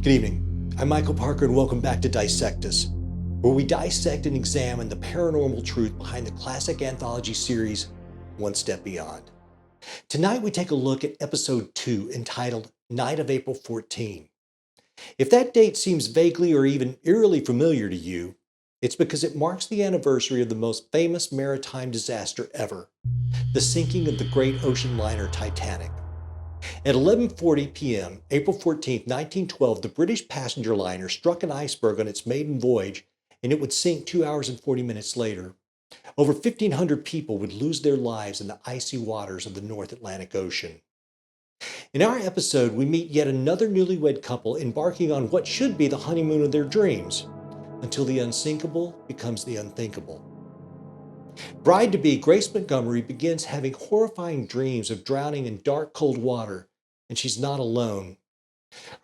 Good evening. I'm Micheal Parker and welcome back to Dissectus, where we dissect and examine the paranormal truth behind the classic anthology series, One Step Beyond. Tonight we take a look at episode 2 entitled Night of April 14. If that date seems vaguely or even eerily familiar to you, it's because it marks the anniversary of the most famous maritime disaster ever, the sinking of the great ocean liner Titanic. At 11:40 p.m., April 14, 1912, the British passenger liner struck an iceberg on its maiden voyage, and it would sink 2 hours and 40 minutes later. Over 1,500 people would lose their lives in the icy waters of the North Atlantic Ocean. In our episode, we meet yet another newlywed couple embarking on what should be the honeymoon of their dreams, until the unsinkable becomes the unthinkable. Bride-to-be Grace Montgomery begins having horrifying dreams of drowning in dark, cold water, and she's not alone.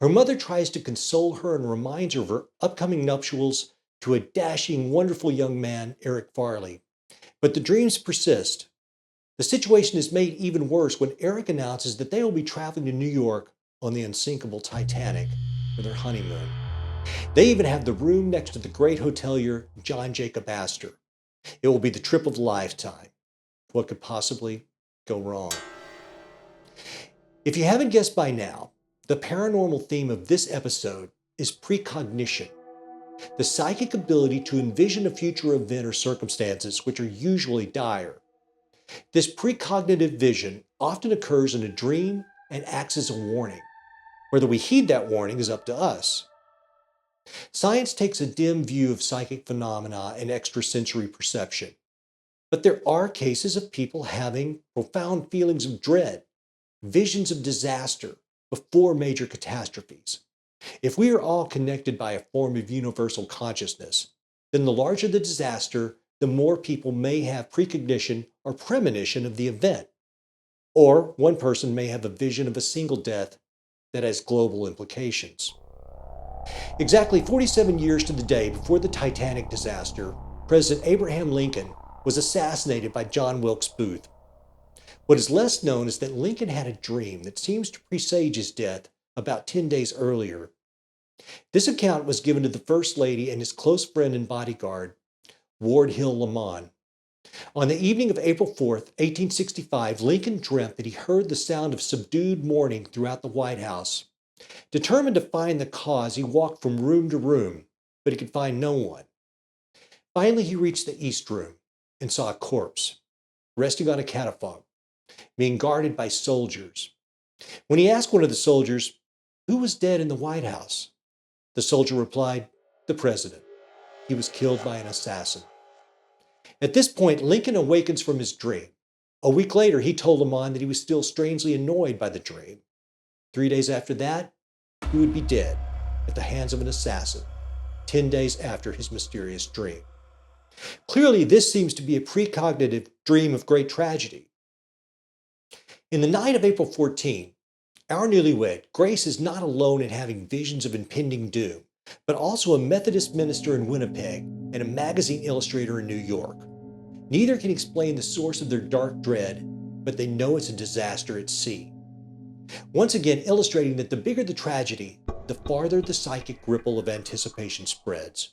Her mother tries to console her and reminds her of her upcoming nuptials to a dashing, wonderful young man, Eric Farley. But the dreams persist. The situation is made even worse when Eric announces that they will be traveling to New York on the unsinkable Titanic for their honeymoon. They even have the room next to the great hotelier, John Jacob Astor. It will be the trip of a lifetime. What could possibly go wrong? If you haven't guessed by now, the paranormal theme of this episode is precognition, the psychic ability to envision a future event or circumstances which are usually dire. This precognitive vision often occurs in a dream and acts as a warning. Whether we heed that warning is up to us. Science takes a dim view of psychic phenomena and extrasensory perception, but there are cases of people having profound feelings of dread, visions of disaster before major catastrophes. If we are all connected by a form of universal consciousness, then the larger the disaster, the more people may have precognition or premonition of the event. Or one person may have a vision of a single death that has global implications. Exactly 47 years to the day before the Titanic disaster, President Abraham Lincoln was assassinated by John Wilkes Booth. What is less known is that Lincoln had a dream that seems to presage his death about 10 days earlier. This account was given to the First Lady and his close friend and bodyguard, Ward Hill Lamon. On the evening of April 4th, 1865, Lincoln dreamt that he heard the sound of subdued mourning throughout the White House. Determined to find the cause, he walked from room to room, but he could find no one. Finally, he reached the East Room and saw a corpse, resting on a catafalque, being guarded by soldiers. When he asked one of the soldiers, "Who was dead in the White House?" the soldier replied, "The president. He was killed by an assassin." At this point, Lincoln awakens from his dream. A week later, he told Lamon that he was still strangely annoyed by the dream. 3 days after that, he would be dead at the hands of an assassin, 10 days after his mysterious dream. Clearly, this seems to be a precognitive dream of great tragedy. In the night of April 14, our newlywed, Grace, is not alone in having visions of impending doom, but also a Methodist minister in Winnipeg and a magazine illustrator in New York. Neither can explain the source of their dark dread, but they know it's a disaster at sea. Once again, illustrating that the bigger the tragedy, the farther the psychic ripple of anticipation spreads.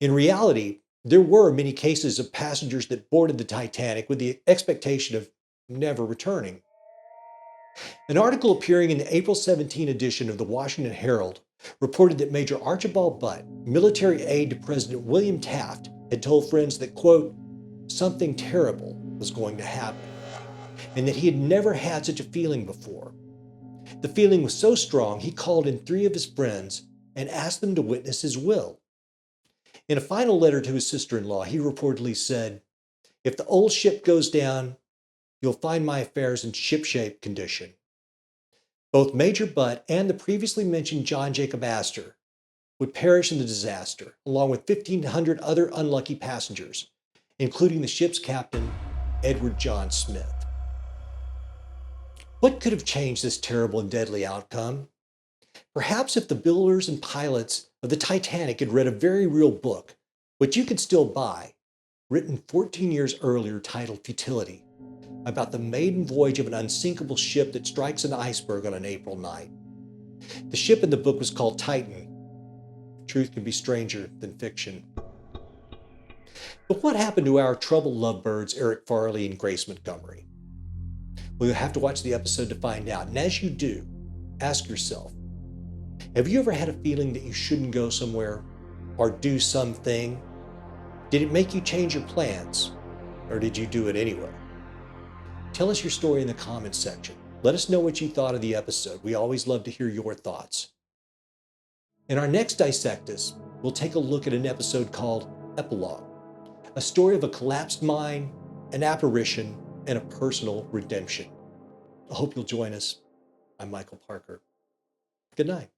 In reality, there were many cases of passengers that boarded the Titanic with the expectation of never returning. An article appearing in the April 17 edition of the Washington Herald reported that Major Archibald Butt, military aide to President William Taft, had told friends that, quote, something terrible was going to happen, and that he had never had such a feeling before. The feeling was so strong, he called in 3 of his friends and asked them to witness his will. In a final letter to his sister-in-law, he reportedly said, "If the old ship goes down, you'll find my affairs in shipshape condition." Both Major Butt and the previously mentioned John Jacob Astor would perish in the disaster, along with 1,500 other unlucky passengers, including the ship's captain, Edward John Smith. What could have changed this terrible and deadly outcome? Perhaps if the builders and pilots of the Titanic had read a very real book, which you could still buy, written 14 years earlier titled Futility, about the maiden voyage of an unsinkable ship that strikes an iceberg on an April night. The ship in the book was called Titan. Truth can be stranger than fiction. But what happened to our troubled lovebirds, Eric Farley and Grace Montgomery? Well, you'll have to watch the episode to find out. And as you do, ask yourself, have you ever had a feeling that you shouldn't go somewhere or do something? Did it make you change your plans, or did you do it anyway? Tell us your story in the comments section. Let us know what you thought of the episode. We always love to hear your thoughts. In our next Dissectus, we'll take a look at an episode called Epilogue, a story of a collapsed mind, an apparition, and a personal redemption. I hope you'll join us. I'm Micheal Parker. Good night.